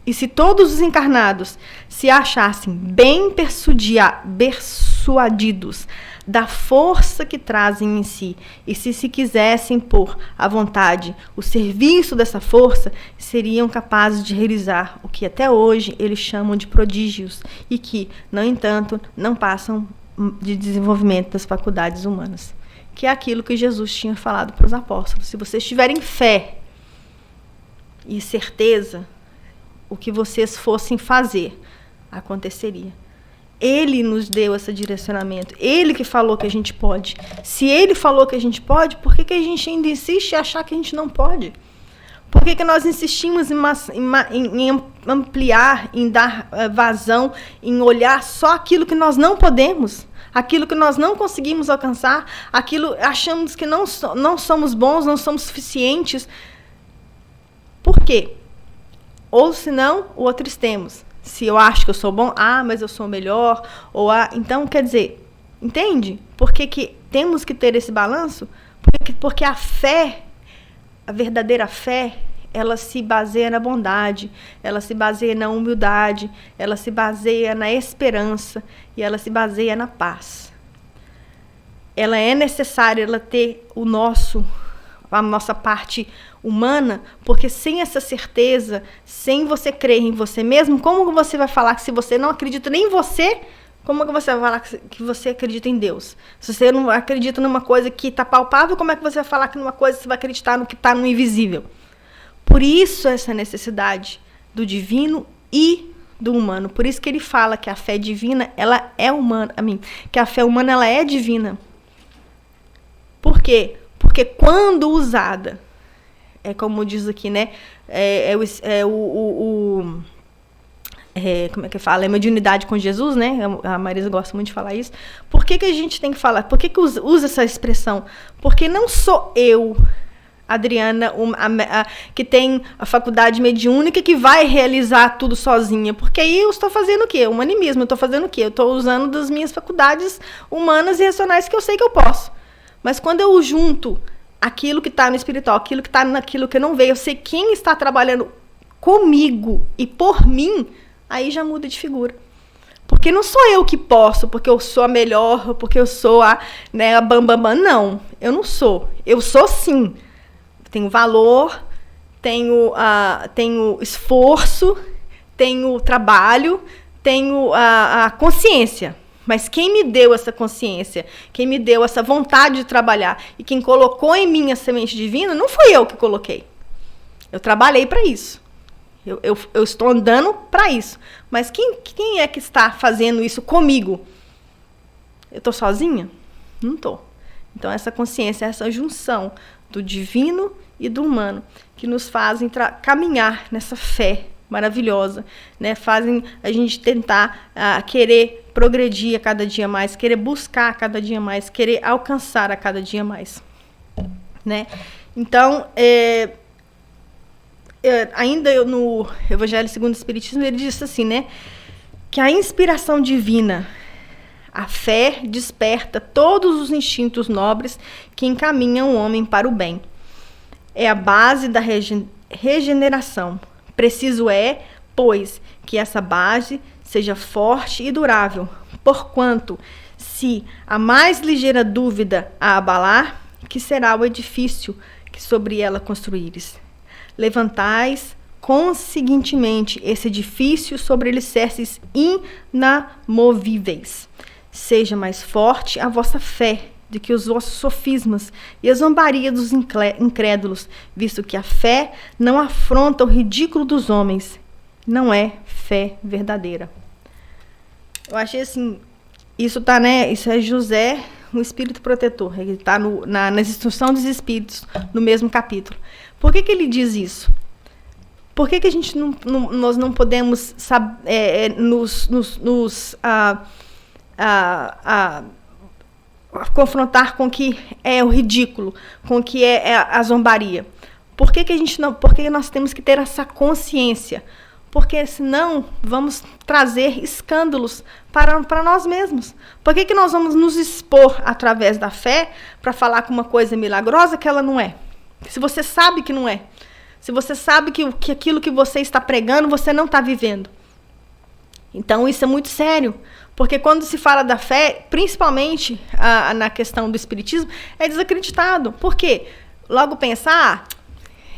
E se todos os encarnados se achassem bem persuadidos da força que trazem em si, e se quisessem pôr à vontade o serviço dessa força, seriam capazes de realizar o que até hoje eles chamam de prodígios, e que, no entanto, não passam de desenvolvimento das faculdades humanas. Que é aquilo que Jesus tinha falado para os apóstolos: se vocês tiverem fé e certeza, o que vocês fossem fazer aconteceria. Ele nos deu esse direcionamento. Ele que falou que a gente pode. Se ele falou que a gente pode, por que a gente ainda insiste em achar que a gente não pode? Por que nós insistimos em ampliar, em dar vazão, em olhar só aquilo que nós não podemos, aquilo que nós não conseguimos alcançar, achamos que não somos bons, não somos suficientes? Por quê? Ou senão, o outro extremos. Se eu acho que eu sou bom, mas eu sou melhor. Então, quer dizer, entende? Por que temos que ter esse balanço? Porque a fé, a verdadeira fé, ela se baseia na bondade, ela se baseia na humildade, ela se baseia na esperança e ela se baseia na paz. Ela é necessária, ela ter a nossa parte humana, porque sem essa certeza, sem você crer em você mesmo, como você vai falar que se você não acredita nem em você, como é que você vai falar que você acredita em Deus? Se você não acredita numa coisa que está palpável, como é que você vai falar que numa coisa você vai acreditar no que está no invisível? Por isso essa necessidade do divino e do humano. Por isso que ele fala que a fé divina, ela é humana. Que a fé humana, ela é divina. Por quê? Porque quando usada, como diz aqui, né? Como é que fala? É mediunidade com Jesus, né? A Marisa gosta muito de falar isso. Por que a gente tem que falar? Por que usa essa expressão? Porque não sou eu, Adriana, que tem a faculdade mediúnica, que vai realizar tudo sozinha. Porque aí eu estou fazendo o quê? Humanimismo. Eu estou fazendo o quê? Eu estou usando das minhas faculdades humanas e racionais que eu sei que eu posso. Mas quando eu junto aquilo que está no espiritual, aquilo que está naquilo que eu não vejo, eu sei quem está trabalhando comigo e por mim, aí já muda de figura. Porque não sou eu que posso, porque eu sou a melhor, porque eu sou a bambambam. Não, eu não sou. Eu sou sim. Tenho valor, tenho esforço, tenho trabalho, tenho a consciência. Mas quem me deu essa consciência, quem me deu essa vontade de trabalhar e quem colocou em mim a semente divina, não fui eu que coloquei. Eu trabalhei para isso. Eu estou andando para isso. Mas quem é que está fazendo isso comigo? Eu estou sozinha? Não estou. Então, essa consciência, essa junção do divino e do humano, que nos fazem caminhar nessa fé maravilhosa, né? Fazem a gente tentar querer progredir a cada dia mais, querer buscar a cada dia mais, querer alcançar a cada dia mais, né? Então, ainda no Evangelho segundo o Espiritismo, ele diz assim, né? Que a inspiração divina, a fé desperta todos os instintos nobres que encaminham o homem para o bem. É a base da regeneração. Preciso pois, que essa base seja forte e durável, porquanto, se a mais ligeira dúvida a abalar, que será o edifício que sobre ela construíres. Levantais conseguintemente esse edifício sobre alicerces inamovíveis. Seja mais forte a vossa fé do que os vossos sofismas e a zombaria dos incrédulos, visto que a fé não afronta o ridículo dos homens, não é fé verdadeira. Eu achei assim, isso tá, né? Isso é José, o espírito protetor. Ele está nas instruções dos espíritos, no mesmo capítulo. Por que ele diz isso? Por que a gente nós não podemos confrontar com o que é o ridículo, com o que é a zombaria? Por que nós temos que ter essa consciência? Porque senão vamos trazer escândalos para nós mesmos. Por que nós vamos nos expor através da fé para falar com uma coisa milagrosa que ela não é? Se você sabe que não é. Se você sabe que aquilo que você está pregando, você não está vivendo. Então isso é muito sério. Porque quando se fala da fé, principalmente na questão do espiritismo, é desacreditado. Por quê? Logo pensar,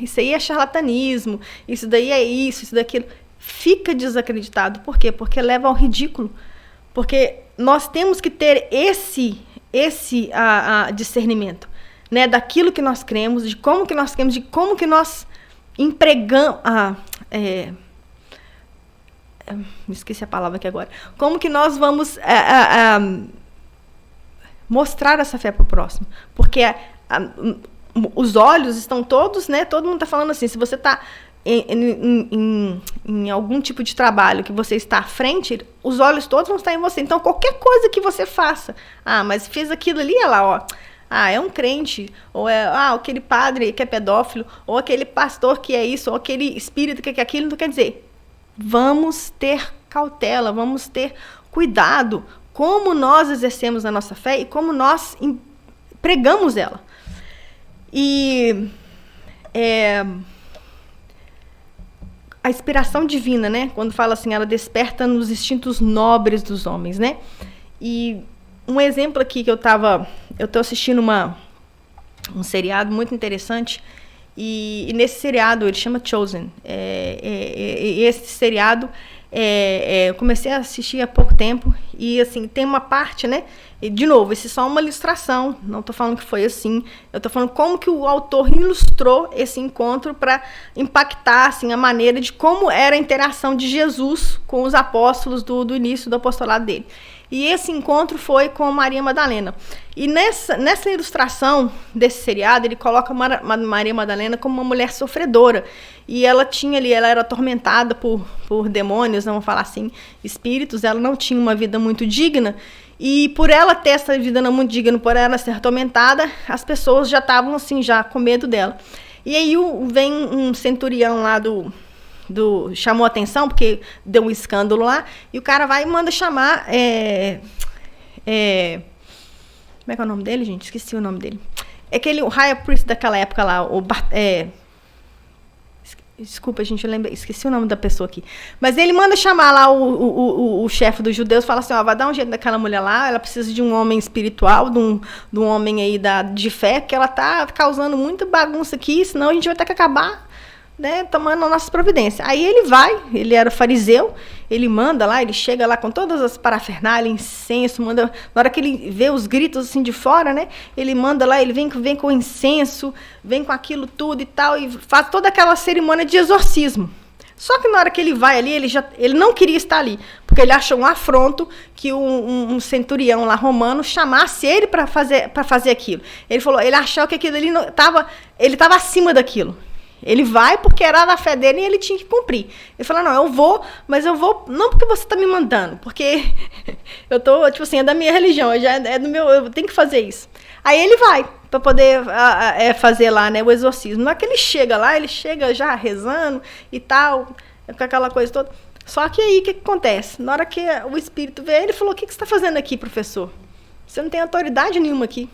isso aí é charlatanismo, isso daí é isso daquilo. Fica desacreditado. Por quê? Porque leva ao ridículo. Porque nós temos que ter esse discernimento, né? Daquilo que nós cremos, de como que nós cremos, de como que nós empregamos... me esqueci a palavra aqui agora. Como que nós vamos mostrar essa fé para o próximo? Porque os olhos estão todos, né? Todo mundo está falando assim, se você está em algum tipo de trabalho que você está à frente, os olhos todos vão estar em você. Então, qualquer coisa que você faça, mas fez aquilo ali, olha lá, ó. É um crente, ou aquele padre que é pedófilo, ou aquele pastor que é isso, ou aquele espírito que é aquilo, não quer dizer. Vamos ter cautela, vamos ter cuidado como nós exercemos a nossa fé e como nós pregamos ela. E a inspiração divina, né? Quando fala assim, ela desperta nos instintos nobres dos homens, né? E um exemplo aqui que eu tô assistindo um seriado muito interessante, e nesse seriado, ele chama Chosen. Esse seriado eu comecei a assistir há pouco tempo e, assim, tem uma parte, né? E, de novo, isso é só uma ilustração, não estou falando que foi assim. Eu estou falando como que o autor ilustrou esse encontro para impactar, assim, a maneira de como era a interação de Jesus com os apóstolos do início do apostolado dele. E esse encontro foi com Maria Madalena. E nessa ilustração desse seriado, ele coloca Maria Madalena como uma mulher sofredora. E ela era atormentada por demônios, vamos falar assim, espíritos. Ela não tinha uma vida muito digna. E por ela ter essa vida não muito digna, por ela ser atormentada, as pessoas já estavam assim, já com medo dela. E aí vem um centurião lá chamou a atenção, porque deu um escândalo lá, e o cara vai e manda chamar, como é que é o nome dele, gente? Esqueci o nome dele. O high priest daquela época lá, desculpa, gente, esqueci o nome da pessoa aqui. Mas ele manda chamar lá o chefe dos judeus, fala assim, vai dar um jeito daquela mulher lá, ela precisa de um homem espiritual, de um homem aí de fé, que ela tá causando muita bagunça aqui, senão a gente vai ter que acabar, né, tomando a nossa providência. Aí ele era fariseu, ele manda lá, ele chega lá com todas as parafernálias, incenso, na hora que ele vê os gritos assim de fora, né, ele manda lá, ele vem com incenso, vem com aquilo tudo e tal, e faz toda aquela cerimônia de exorcismo. Só que na hora que ele vai ali, ele não queria estar ali, porque ele achou um afronto que um centurião lá romano chamasse ele para fazer aquilo. Ele achou que aquilo ali ele estava acima daquilo. Ele vai porque era da fé dele e ele tinha que cumprir. Ele falou, não, eu vou, mas eu vou não porque você está me mandando, porque eu tô, tipo assim, é da minha religião, eu tenho que fazer isso. Aí ele vai para poder fazer lá, né, o exorcismo. Na hora que ele chega lá, ele chega já rezando e tal, com aquela coisa toda. Só que aí, o que acontece? Na hora que o espírito vê ele, falou, o que você está fazendo aqui, professor? Você não tem autoridade nenhuma aqui.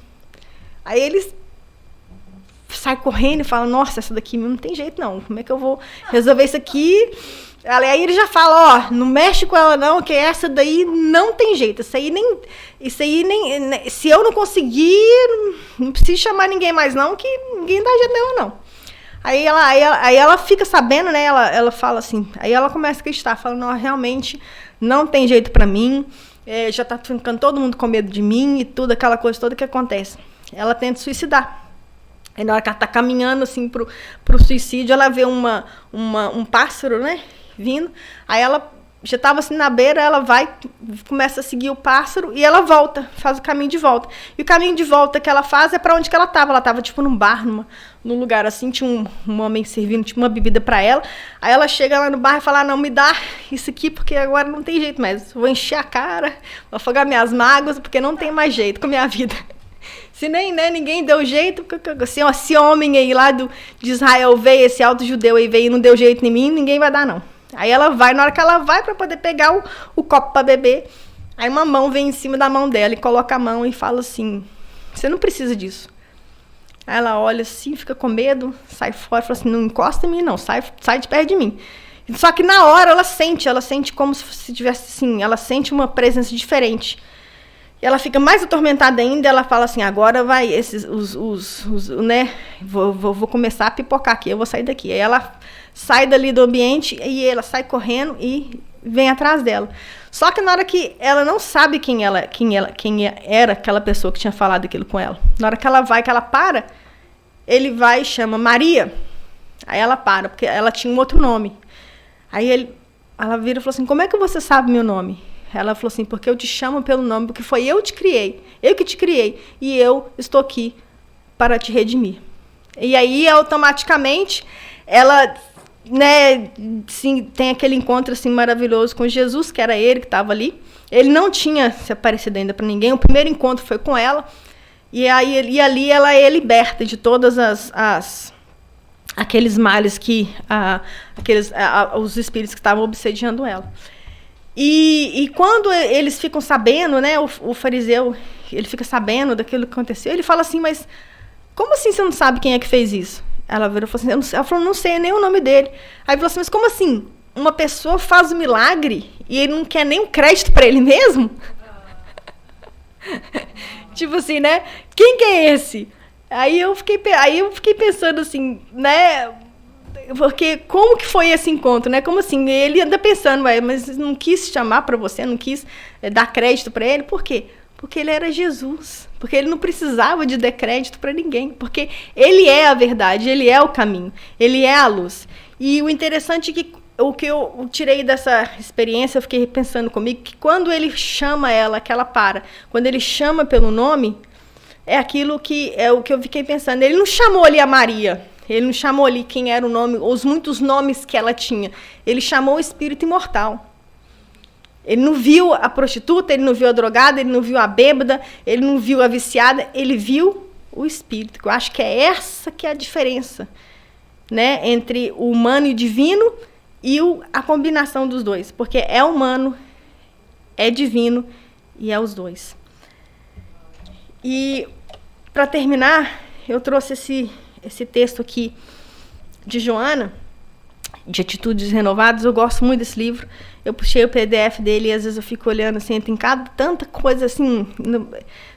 Aí eles sai correndo e fala, nossa, essa daqui não tem jeito não, como é que eu vou resolver isso aqui? Aí ele já fala, não mexe com ela não, que essa daí não tem jeito, isso aí nem se eu não conseguir, não preciso chamar ninguém mais não, que ninguém dá jeito nela não. Aí ela fica sabendo, né, ela fala assim, aí ela começa a acreditar, fala, não, realmente não tem jeito pra mim, já tá ficando todo mundo com medo de mim e tudo, aquela coisa toda que acontece. Ela tenta suicidar. Aí na hora que ela está caminhando assim pro suicídio, ela vê um pássaro, né, vindo. Aí ela já estava assim na beira, ela começa a seguir o pássaro e ela volta, faz o caminho de volta. E o caminho de volta que ela faz é para onde que ela estava. Ela estava tipo num bar, num lugar assim, tinha um homem servindo tipo uma bebida para ela. Aí ela chega lá no bar e fala, não, me dá isso aqui porque agora não tem jeito mais. Vou encher a cara, vou afogar minhas mágoas porque não tem mais jeito com a minha vida. Se nem, né, ninguém deu jeito, se esse homem aí lá de Israel veio, esse alto judeu aí veio e não deu jeito em mim, ninguém vai dar não. Aí ela vai, na hora que ela vai para poder pegar o copo para beber, aí uma mão vem em cima da mão dela e coloca a mão e fala assim, você não precisa disso. Aí ela olha assim, fica com medo, sai fora, fala assim, não encosta em mim não, sai de perto de mim. Só que na hora ela sente como se tivesse assim, ela sente uma presença diferente. E ela fica mais atormentada ainda, ela fala assim, agora vai, né, vou começar a pipocar aqui, eu vou sair daqui. Aí ela sai dali do ambiente e ela sai correndo e vem atrás dela. Só que na hora que ela não sabe quem era aquela pessoa que tinha falado aquilo com ela. Na hora que ela para, ele vai e chama Maria. Aí ela para, porque ela tinha um outro nome. Aí ela vira e falou assim, como é que você sabe meu nome? Ela falou assim, porque eu te chamo pelo nome, porque foi eu que te criei, e eu estou aqui para te redimir. E aí, automaticamente, ela, né, sim, tem aquele encontro assim, maravilhoso com Jesus, que era ele que estava ali. Ele não tinha se aparecido ainda para ninguém, o primeiro encontro foi com ela, e ali ela é liberta de todas aqueles males que os espíritos que estavam obsediando ela. E quando eles ficam sabendo, né, o fariseu, ele fica sabendo daquilo que aconteceu, ele fala assim, mas como assim você não sabe quem é que fez isso? Ela virou e falou assim, ela falou, não sei nem o nome dele. Aí falou assim, mas como assim? Uma pessoa faz um milagre e ele não quer nem um crédito para ele mesmo? Tipo assim, né? Quem que é esse? Aí eu fiquei pensando assim, né? Porque como que foi esse encontro, né? Como assim? Ele anda pensando, mas não quis chamar para você, não quis dar crédito para ele. Por quê? Porque ele era Jesus. Porque ele não precisava de dar crédito para ninguém. Porque ele é a verdade, ele é o caminho, ele é a luz. E o interessante é que o que eu tirei dessa experiência, eu fiquei pensando comigo, que quando ele chama ela, que ela para, quando ele chama pelo nome, é aquilo que é o que eu fiquei pensando. Ele não chamou ali a Maria. Ele não chamou ali quem era o nome, os muitos nomes que ela tinha. Ele chamou o espírito imortal. Ele não viu a prostituta, ele não viu a drogada, ele não viu a bêbada, ele não viu a viciada, ele viu o espírito. Eu acho que é essa que é a diferença, né, entre o humano e o divino e a combinação dos dois. Porque é humano, é divino e é os dois. E, para terminar, eu trouxe esse texto aqui de Joana, de Atitudes Renovadas. Eu gosto muito desse livro. Eu puxei o PDF dele e às vezes eu fico olhando assim, tem tanta coisa assim.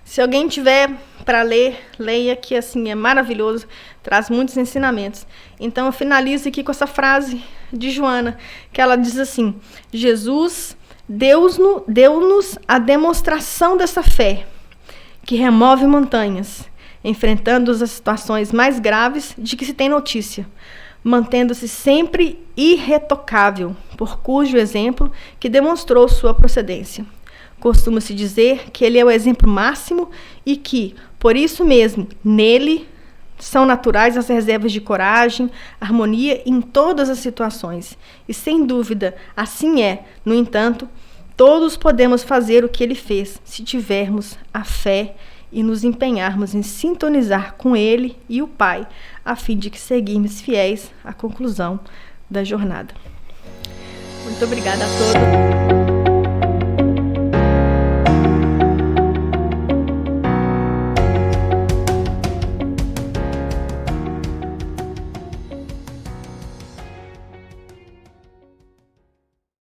Se alguém tiver para ler, leia, que assim é maravilhoso, traz muitos ensinamentos. Então eu finalizo aqui com essa frase de Joana, que ela diz assim: Jesus deu-nos a demonstração dessa fé, que remove montanhas, enfrentando as situações mais graves de que se tem notícia, mantendo-se sempre irretocável, por cujo exemplo que demonstrou sua procedência. Costuma-se dizer que ele é o exemplo máximo e que, por isso mesmo, nele são naturais as reservas de coragem, harmonia em todas as situações. E, sem dúvida, assim é. No entanto, todos podemos fazer o que ele fez, se tivermos a fé e nos empenharmos em sintonizar com ele e o Pai, a fim de que seguirmos fiéis à conclusão da jornada. Muito obrigada a todos.